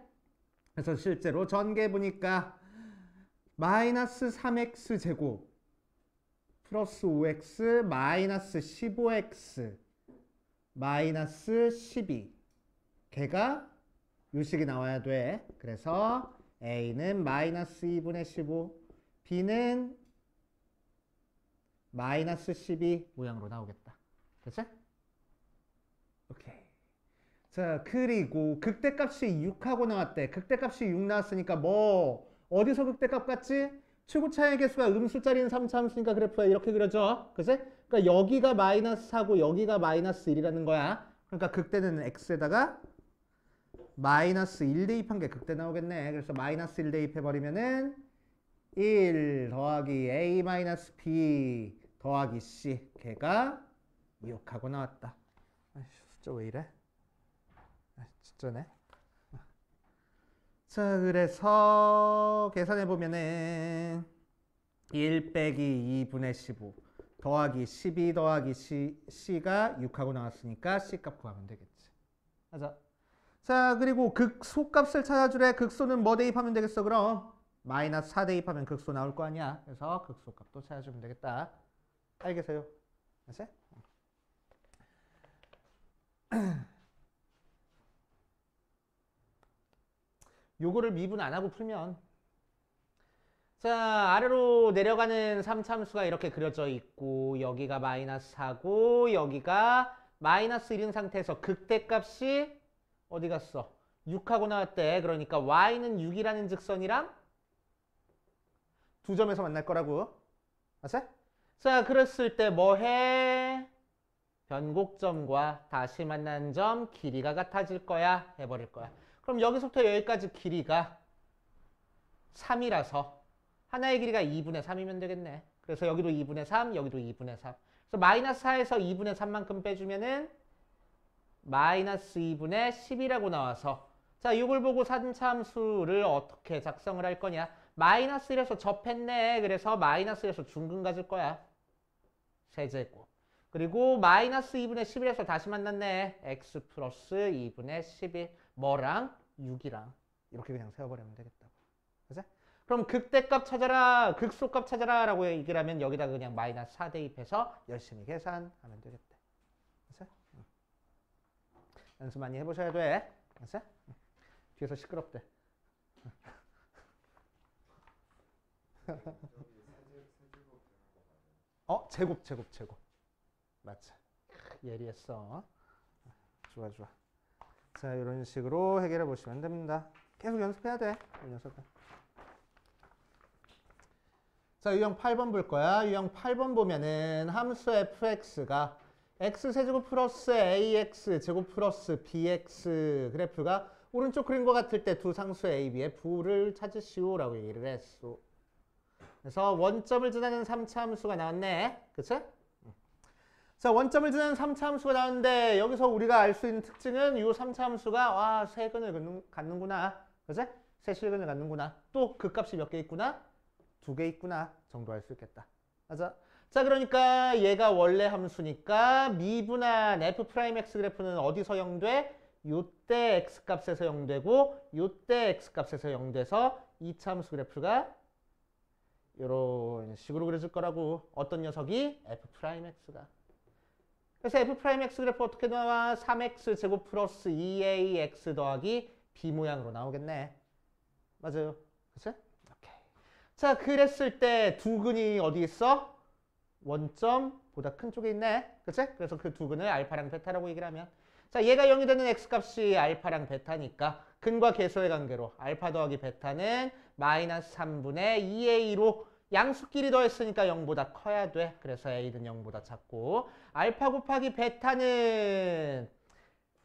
그래서 실제로 전개해 보니까 마이너스 3x 제곱 플러스 5x 마이너스 15x 마이너스 12 걔가 요 식이 나와야 돼. 그래서 A는 마이너스 2분의 15 B는 마이너스 12 모양으로 나오겠다. 됐지? 오케이. 자 그리고 극대값이 6하고 나왔대. 극대값이 6 나왔으니까 뭐 어디서 극대값 같지? 최고차의 개수가 음수짜리인 3차 함수니까 그래프가 이렇게 그려져. 그치? 그러니까 여기가 마이너스 4고 여기가 마이너스 1이라는 거야. 그러니까 극대는 x에다가 마이너스 1 대입한 게 극대 나오겠네. 그래서 마이너스 1 대입해버리면은 1 더하기 a 마이너스 b 더하기 c 걔가 6하고 나왔다. 숫자 왜 이래? 진짜네. 자 그래서 계산해보면은 1 빼기 2분의 15 더하기 12 더하기 c가 6하고 나왔으니까 c값 구하면 되겠지. 맞아. 자 그리고 극소값을 찾아주래. 극소는 뭐 대입하면 되겠어 그럼? 마이너스 4 대입하면 극소 나올 거 아니야. 그래서 극소값도 찾아주면 되겠다. 알겠어요? 알았지? 요거를 미분 안 하고 풀면 자 아래로 내려가는 3참수가 이렇게 그려져 있고 여기가 마이너스 4고 여기가 마이너스 1인 상태에서 극대값이 어디 갔어? 6하고 나왔대. 그러니까 y는 6이라는 직선이랑 두 점에서 만날 거라고. 알았어? 자 그랬을 때 뭐 해? 변곡점과 다시 만난 점 길이가 같아질 거야. 해버릴 거야. 그럼 여기서부터 여기까지 길이가 3이라서 하나의 길이가 2분의 3이면 되겠네. 그래서 여기도 2분의 3, 여기도 2분의 3. 그래서 마이너스 4에서 2분의 3만큼 빼주면은 마이너스 2분의 10이라고 나와서 자 이걸 보고 3차 함수를 어떻게 작성을 할 거냐. 마이너스 1에서 접했네. 그래서 마이너스 1에서 중근 가질 거야. 세제곱. 그리고 마이너스 2분의 11에서 다시 만났네. x 플러스 2분의 11 뭐랑 6이랑 이렇게 그냥 세워버리면 되겠다고. 그치? 그럼 극대값 찾아라, 극소값 찾아라 라고 얘기를 하면 여기다 그냥 마이너스 4 대입해서 열심히 계산하면 되겠대. 그치? 연습 많이 해보셔야 돼. 그치? 뒤에서 시끄럽대. 제곱. 맞지? 예리했어. 좋아. 자, 이런 식으로 해결해 보시면 됩니다. 계속 연습해야 돼. 이 녀석은. 자, 유형 8번 볼 거야. 유형 8번 보면은 함수 fx가 x세제곱 플러스 ax 제곱 플러스 bx 그래프가 오른쪽 그림과 같을 때 두 상수 a, b의 부를 찾으시오 라고 얘기를 했어. 그래서 원점을 지나는 3차 함수가 나왔네. 그치? 자, 원점을 지나는 3차 함수가 나왔는데 여기서 우리가 알 수 있는 특징은 이 3차 함수가 세근을 갖는구나. 그치? 세 실근을 갖는구나. 또 그 값이 몇 개 있구나? 2개 있구나 정도 알 수 있겠다. 맞아? 자 그러니까 얘가 원래 함수니까 미분한 f'x 그래프는 어디서 0돼? 요때 x값에서 0되고 요때 x값에서 0돼서 2차 함수 그래프가 이런 식으로 그려질 거라고. 어떤 녀석이? f'x가. 그래서 f'x 그래프 어떻게 나와? 3x 제곱 플러스 2ax 더하기 b 모양으로 나오겠네. 맞아요. 그치? 오케이. 자 그랬을 때 두 근이 어디 있어? 원점보다 큰 쪽에 있네. 그치? 그래서 그 두 근을 알파랑 베타라고 얘기를 하면 자 얘가 0이 되는 x값이 알파랑 베타니까 근과 계수의 관계로 알파 더하기 베타는 마이너스 3분의 2a로 양수끼리 더했으니까 0보다 커야 돼. 그래서 a는 0보다 작고 알파 곱하기 베타는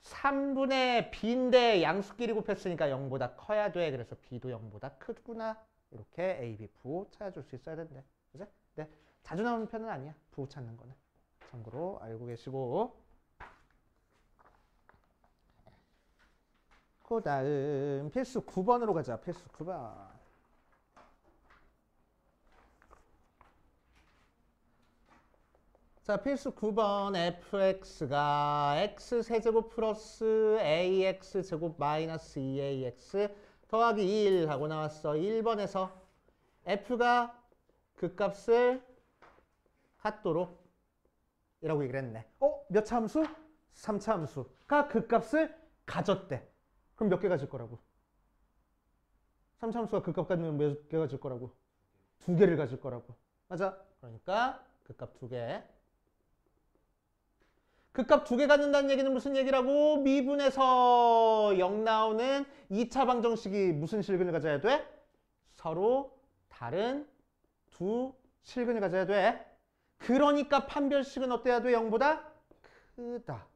3분의 b인데 양수끼리 곱했으니까 0보다 커야 돼. 그래서 b도 0보다 크구나. 이렇게 a, b 부호 찾아줄 수 있어야 된대. 그치? 네. 자주 나오는 편은 아니야. 부호 찾는 거는. 참고로 알고 계시고. 그 다음 필수 9번으로 가자. 필수 9번. 자, 필수 9번 fx가 x세제곱 플러스 ax제곱 마이너스 2ax 더하기 1 하고 나왔어. 1번에서 f가 그 값을 갖도록 이라고 얘기를 했네. 몇 차 함수? 3차 함수가 그 값을 가졌대. 그럼 몇 개 가질 거라고? 3차 함수가 그 값 가지면 몇 개 가질 거라고? 2개를 가질 거라고. 맞아? 그러니까 그 값 2개. 그 값 2개 갖는다는 얘기는 무슨 얘기라고? 미분에서 0 나오는 2차 방정식이 무슨 실근을 가져야 돼? 서로 다른 두 실근을 가져야 돼. 그러니까 판별식은 어때야 돼? 0보다 크다.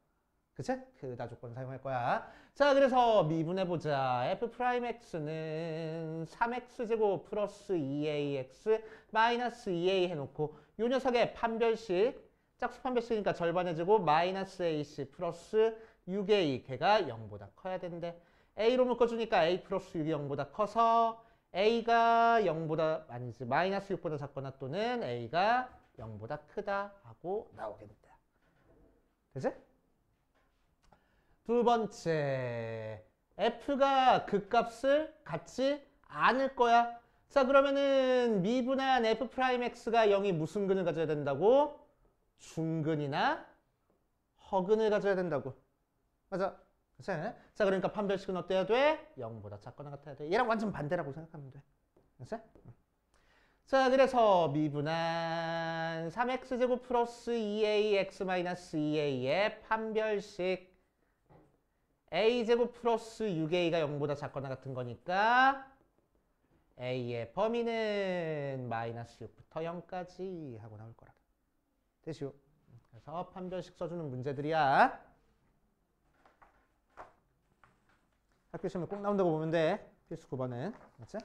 그치? 크다 조건 사용할 거야. 자, 그래서 미분해보자. f'x는 3x제곱 플러스 2ax 마이너스 2a 해놓고 요 녀석의 판별식 짝수 판별식이니까 절반의 제곱 마이너스 ac 플러스 6a 걔가 0보다 커야 된대. a로 묶어주니까 a 플러스 6이 0보다 커서 a가 0보다 아니지 마이너스 6보다 작거나 또는 a가 0보다 크다 하고 나오겠다. 그치? 두 번째, f가 그 값을 갖지 않을 거야. 자, 그러면은 미분한 f'x가 0이 무슨 근을 가져야 된다고? 중근이나 허근을 가져야 된다고. 맞아. 그치? 자, 그러니까 판별식은 어때야 돼? 0보다 작거나 같아야 돼. 얘랑 완전 반대라고 생각하면 돼. 그치? 자, 그래서 미분한 3x제곱 플러스 2ax 마이너스 2a의 판별식 a제곱 플러스 6a가 0보다 작거나 같은 거니까 a의 범위는 마이너스 6부터 0까지 하고 나올 거라. 됐슈. 그래서 판별식 써주는 문제들이야. 학교 시험에 꼭 나온다고 보면 돼. 필수 9번은. 맞지?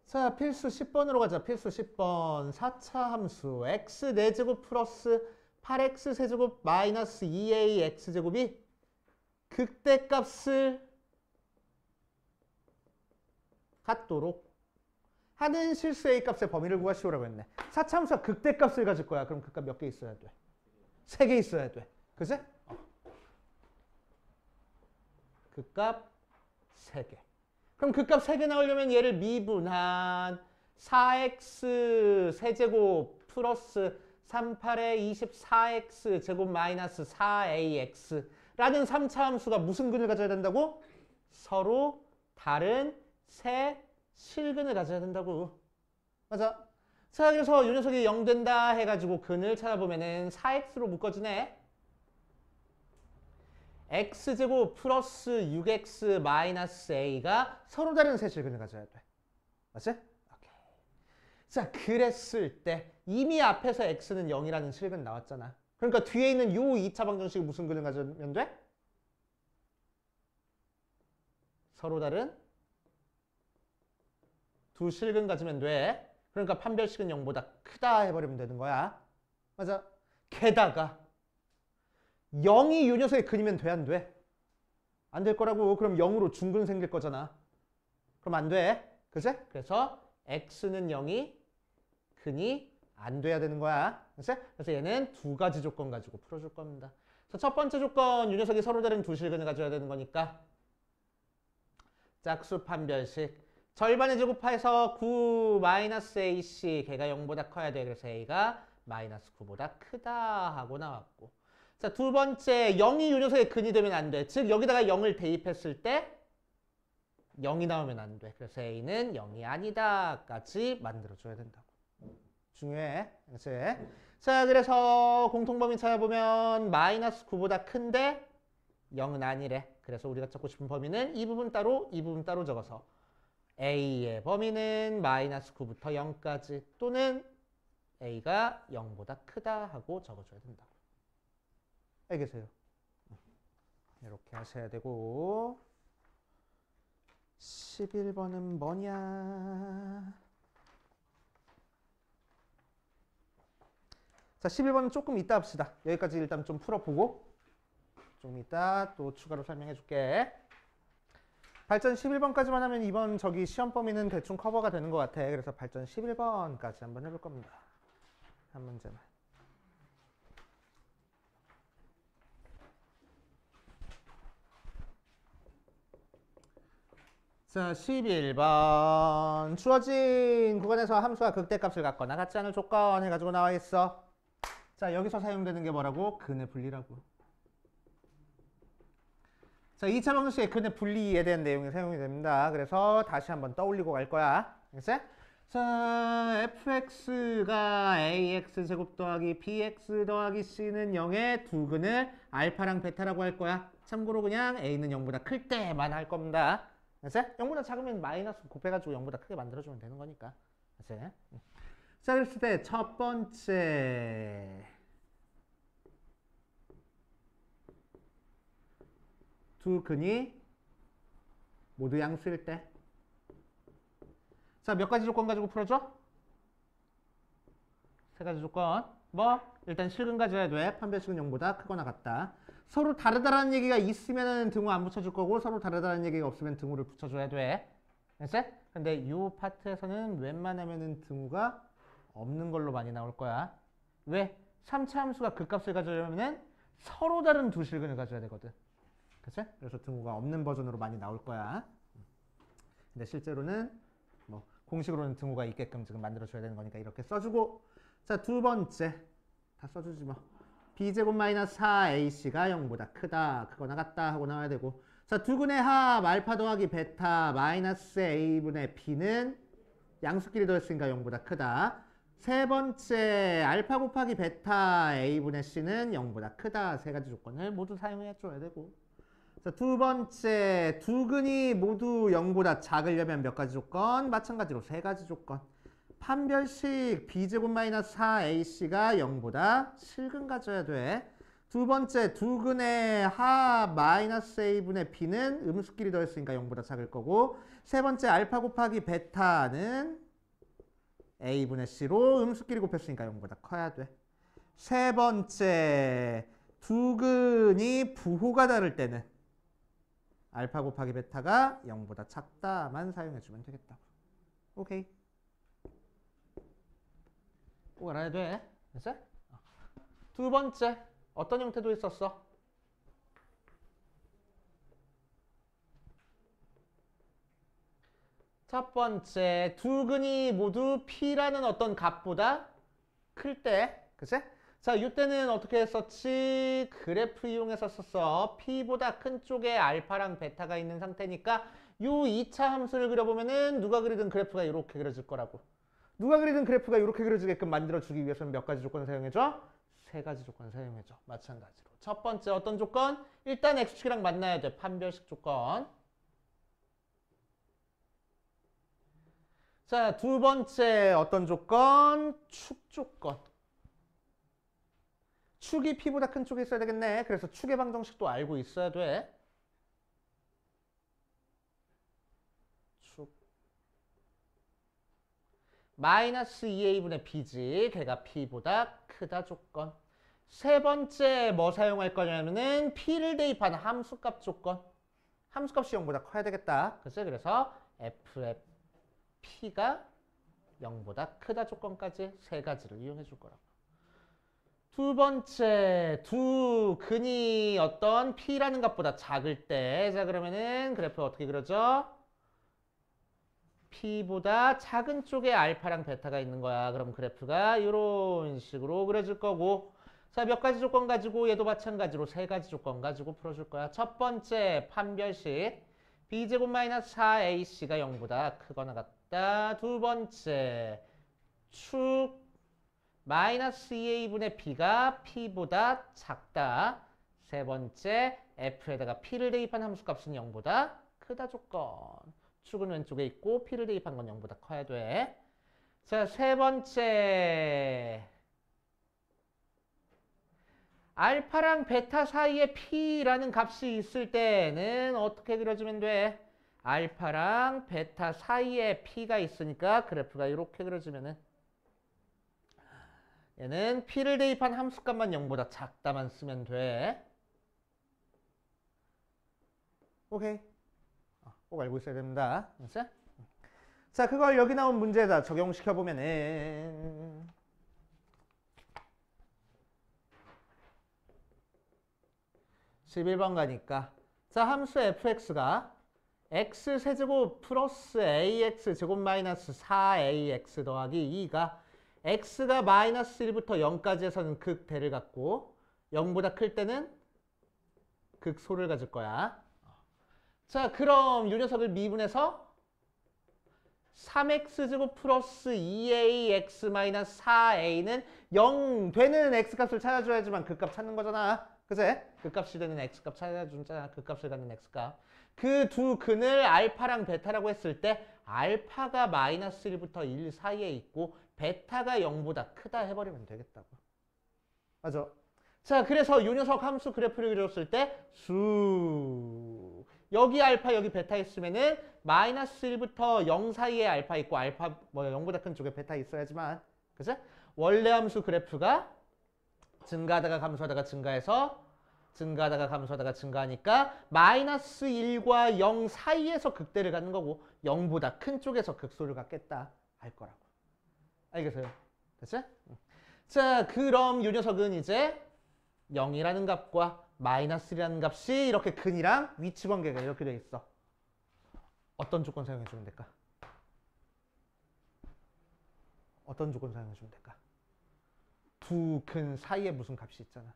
자, 필수 10번으로 가자. 필수 10번. 4차 함수 x 4제곱 플러스 8x 세제곱 마이너스 2ax제곱이 극대값을 갖도록 하는 실수 a값의 범위를 구하시오라고 했네. 4차 함수가 극대값을 가질 거야. 그럼 그 값 몇 개 있어야 돼? 3개 있어야 돼. 그치? 그 값 3개. 그럼 그 값 3개 나오려면 얘를 미분한 4x 세제곱 플러스 38의 24x 제곱 마이너스 4ax 라는 3차 함수가 무슨 근을 가져야 된다고? 서로 다른 세 실근을 가져야 된다고. 맞아. 자, 그래서 이 녀석이 0 된다 해가지고 근을 찾아보면은 4x로 묶어지네. x제곱 플러스 6x 마이너스 a가 서로 다른 세 실근을 가져야 돼. 맞지? 오케이. 자, 그랬을 때 이미 앞에서 x는 0이라는 실근 나왔잖아. 그러니까 뒤에 있는 요 2차 방정식이 무슨 근을 가져면 돼? 서로 다른 두 실근 가지면 돼. 그러니까 판별식은 0보다 크다 해버리면 되는 거야. 맞아. 게다가 0이 이 녀석의 근이면 돼, 안 돼? 안 될 거라고. 그럼 0으로 중근 생길 거잖아. 그럼 안 돼. 그치? 그래서 x는 0이 근이 안 돼야 되는 거야. 그치? 그래서 얘는 두 가지 조건 가지고 풀어줄 겁니다. 그래서 첫 번째 조건, 이 녀석이 서로 다른 두 실근을 가져야 되는 거니까 짝수 판별식 절반의 제곱해서 9 마이너스 ac 걔가 0보다 커야 돼. 그래서 a가 마이너스 9보다 크다 하고 나왔고. 자, 두 번째 0이 이 녀석의 근이 되면 안 돼. 즉 여기다가 0을 대입했을 때 0이 나오면 안 돼. 그래서 a는 0이 아니다까지 만들어줘야 된다고. 중요해. 그치? 자, 그래서 공통범위 찾아보면 마이너스 9보다 큰데 0은 아니래. 그래서 우리가 찾고 싶은 범위는 이 부분 따로 이 부분 따로 적어서 a의 범위는 마이너스 9부터 0까지 또는 a가 0보다 크다 하고 적어줘야 된다고. 알겠어요? 이렇게 하셔야 되고 11번은 뭐냐? 자, 11번은 조금 이따 합시다. 여기까지 일단 좀 풀어보고 좀 이따 또 추가로 설명해 줄게. 발전 11번까지만 하면 이번 저기 시험 범위는 대충 커버가 되는 것 같아. 그래서 발전 11번까지 한번 해볼 겁니다. 한 문제만. 자, 11번. 주어진 구간에서 함수와 극대값을 갖거나 같지 않을 조건 해가지고 나와 있어. 자, 여기서 사용되는 게 뭐라고? 근의 분리라고. 자, 2차 방정식의 근의 분리에 대한 내용이 사용이 됩니다. 그래서 다시 한번 떠올리고 갈 거야. 알겠어? 자, fx가 ax 제곱 더하기 bx 더하기 c는 0의 두 근을 알파랑 베타라고 할 거야. 참고로 그냥 a는 0보다 클 때만 할 겁니다. 알았어? 0보다 작으면 마이너스 곱해가지고 0보다 크게 만들어주면 되는 거니까. 알았어? 자, 그랬을 때 첫 번째 두 근이 모두 양수일 때. 자, 몇 가지 조건 가지고 풀어줘? 세 가지 조건. 뭐? 일단 실근 가져야 돼. 판별식은 0보다 크거나 같다. 서로 다르다라는 얘기가 있으면 등호 안 붙여줄 거고 서로 다르다라는 얘기가 없으면 등호를 붙여줘야 돼. 알았어? 근데 이 파트에서는 웬만하면은 등호가 없는 걸로 많이 나올 거야. 왜? 3차 함수가 극값을 가져오려면은 서로 다른 두 실근을 가져야 되거든. 그치? 그래서 등호가 없는 버전으로 많이 나올 거야. 근데 실제로는 뭐 공식으로는 등호가 있게끔 지금 만들어줘야 되는 거니까 이렇게 써주고. 자, 두 번째 다 써주지 뭐. b제곱 마이너스 4ac가 0보다 크다, 크거나 같다 하고 나와야 되고. 자, 두 근의 합 알파 더하기 베타 마이너스 a분의 b는 양수끼리 더했으니까 0보다 크다. 세 번째 알파 곱하기 베타 a분의 c는 0보다 크다. 세 가지 조건을 모두 사용해 줘야 되고. 자, 두 번째 두 근이 모두 0보다 작으려면 몇 가지 조건? 마찬가지로 세 가지 조건. 판별식 b제곱 마이너스 4ac가 0보다 실근 가져야 돼. 두 번째 두 근의 합 마이너스 a분의 b는 음수끼리 더했으니까 0보다 작을 거고. 세 번째 알파 곱하기 베타는 a분의 c로 음수끼리 곱했으니까 0보다 커야 돼. 세 번째 두 근이 부호가 다를 때는 알파 곱하기 베타가 0보다 작다만 사용해주면 되겠다. 오케이. 꼭 알아야 돼. 됐어? 두 번째 어떤 형태도 있었어? 첫 번째 두 근이 모두 P라는 어떤 값보다 클 때. 그치? 자, 이때는 어떻게 했었지? 그래프 이용해서 썼어. P보다 큰 쪽에 알파랑 베타가 있는 상태니까 요 2차 함수를 그려보면은 누가 그리든 그래프가 이렇게 그려질 거라고. 누가 그리든 그래프가 이렇게 그려지게끔 만들어주기 위해서는 몇 가지 조건을 사용해줘? 세 가지 조건을 사용해줘. 마찬가지로. 첫 번째 어떤 조건? 일단 x축이랑 만나야 돼. 판별식 조건. 자, 두 번째 어떤 조건? 축 조건. 축이 P보다 큰 쪽에 있어야 되겠네. 그래서 축의 방정식도 알고 있어야 돼. 축. 마이너스 2a분의 b지. 걔가 P보다 크다 조건. 세 번째 뭐 사용할 거냐면은 P를 대입한 함수값 조건. 함수값이 0보다 커야 되겠다. 그치? 그래서 FF P가 0보다 크다 조건까지 세 가지를 이용해 줄 거라고. 두 번째, 두 근이 어떤 P라는 값보다 작을 때. 자, 그러면은 그래프 어떻게 그려져? P보다 작은 쪽에 알파랑 베타가 있는 거야. 그럼 그래프가 이런 식으로 그려질 거고. 자, 몇 가지 조건 가지고 얘도 마찬가지로 세 가지 조건 가지고 풀어줄 거야. 첫 번째, 판별식. b제곱 마이너스 4ac가 0보다 크거나 같다. 두 번째, 축 마이너스 2a분의 b가 p보다 작다. 세 번째, f에다가 p를 대입한 함수값은 0보다 크다 조건. 축은 왼쪽에 있고 p를 대입한 건 0보다 커야 돼. 자, 세 번째, 알파랑 베타 사이에 p라는 값이 있을 때는 어떻게 그려주면 돼? 알파랑 베타 사이에 p가 있으니까 그래프가 이렇게 그려지면은 얘는 p를 대입한 함수값만 0보다 작다만 쓰면 돼. 오케이. 꼭 알고 있어야 됩니다. 알았지? 자, 그걸 여기 나온 문제에다 적용시켜 보면은 11번 가니까 자, 함수 fx가 x세제곱 플러스 ax 제곱 마이너스 4ax 더하기 2가 x가 마이너스 1부터 0까지 해서는 극대를 갖고 0보다 클 때는 극소를 가질 거야. 자, 그럼 이 녀석을 미분해서 3x제곱 플러스 2ax 마이너스 4a는 0 되는 x값을 찾아줘야지만 극값 찾는 거잖아. 그제? 극값이 되는 x값 찾아주잖아. 극값을 갖는 x값. 그 두 근을 알파랑 베타라고 했을 때 알파가 마이너스 1부터 1 사이에 있고 베타가 0보다 크다 해버리면 되겠다고. 맞아. 자, 그래서 이 녀석 함수 그래프를 그렸을 때 여기 알파 여기 베타 있으면은 마이너스 1부터 0 사이에 알파 있고 알파 뭐 0보다 큰 쪽에 베타 있어야지만 그치? 원래 함수 그래프가 증가하다가 감소하다가 증가해서 증가하다가 감소하다가 증가하니까 마이너스 1과 0 사이에서 극대를 갖는 거고 0보다 큰 쪽에서 극소를 갖겠다 할 거라고. 알겠어요? 됐지? 자, 그럼 이 녀석은 이제 0이라는 값과 마이너스 1이라는 값이 이렇게 근이랑 위치 관계가 이렇게 돼 있어. 어떤 조건 사용해 주면 될까? 어떤 조건 사용해 주면 될까? 두 근 사이에 무슨 값이 있잖아.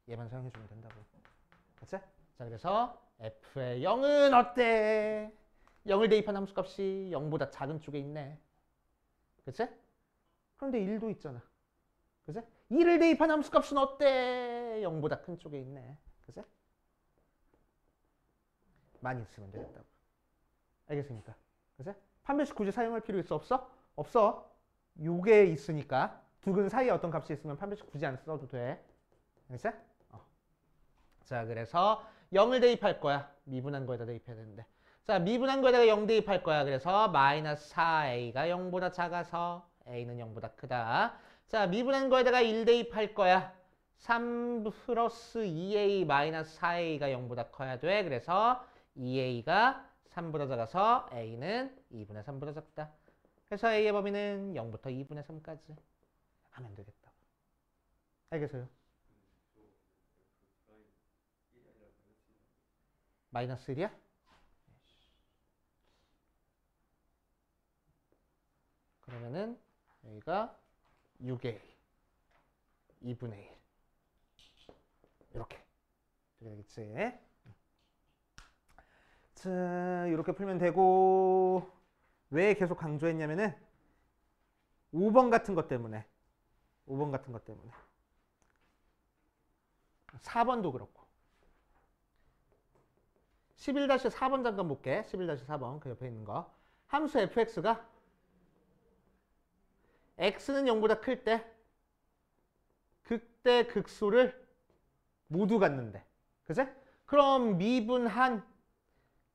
얘만 사용해 주면 된다고. 그치? 자, 그래서 f의 0은 어때? 0을 대입한 함수값이 0보다 작은 쪽에 있네. 그치? 그런데 1도 있잖아. 그치? 2를 대입한 함수값은 어때? 0보다 큰 쪽에 있네. 그치? 많이 있으면 되겠다고. 알겠습니까? 그치? 판별식 굳이 사용할 필요 있어? 없어? 없어. 요게 있으니까 두 근 사이에 어떤 값이 있으면 판별식 굳이 안 써도 돼. 그치? 자, 그래서 0을 대입할 거야. 미분한 거에다 대입해야 되는데. 자, 미분한 거에다가 0 대입할 거야. 그래서 마이너스 4a가 0보다 작아서 a는 0보다 크다. 자, 미분한 거에다가 1 대입할 거야. 3 플러스 2a 마이너스 4a가 0보다 커야 돼. 그래서 2a가 3보다 작아서 a는 2분의 3보다 작다. 그래서 a의 범위는 0부터 2분의 3까지 하면 되겠다. 알겠어요? 마이너스 1이야? 그러면은 여기가 6a 2분의 1 이렇게 되겠지. 자, 이렇게 풀면 되고 왜 계속 강조했냐면은 5번 같은 것 때문에 5번 같은 것 때문에 4번도 그렇고 11-4번 잠깐 볼게. 11-4번 그 옆에 있는 거. 함수 fx가 x는 0보다 클 때 극대 극소를 모두 갖는데. 그치? 그럼 미분한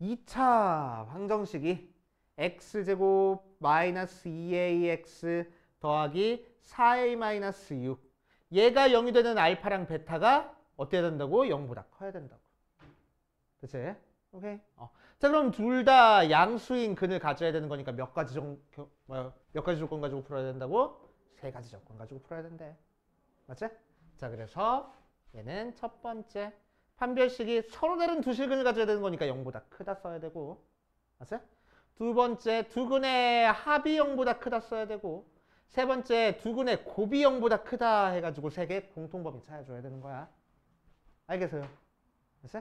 2차 방정식이 x제곱 마이너스 2ax 더하기 4a 마이너스 6 얘가 0이 되는 알파랑 베타가 어때야 된다고? 0보다 커야 된다고. 그치? 오케이. 자, 그럼 둘 다 양수인 근을 가져야 되는 거니까 몇 가지 조건 가지고 풀어야 된다고? 3가지 조건 가지고 풀어야 된대. 맞지? 자, 그래서 얘는 첫 번째 판별식이 서로 다른 두 실근을 가져야 되는 거니까 0보다 크다 써야 되고. 맞지? 두 번째 두 근의 합이 0보다 크다 써야 되고. 세 번째 두 근의 곱이 0보다 크다 해가지고 3개 공통범위 찾아줘야 되는 거야. 알겠어요? 맞지?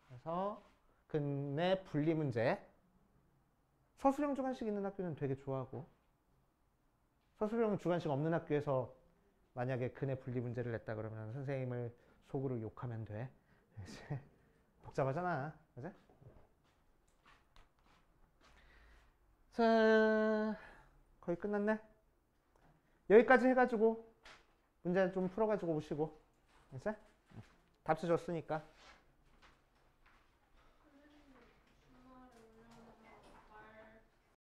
그래서 근의 분리 문제. 서술형 주관식 있는 학교는 되게 좋아하고 서술형 주관식 없는 학교에서 만약에 근의 분리 문제를 냈다 그러면 선생님을 속으로 욕하면 돼. 복잡하잖아. 그치? 자, 거의 끝났네. 여기까지 해가지고 문제 좀 풀어가지고 오시고. 그치? 답수 줬으니까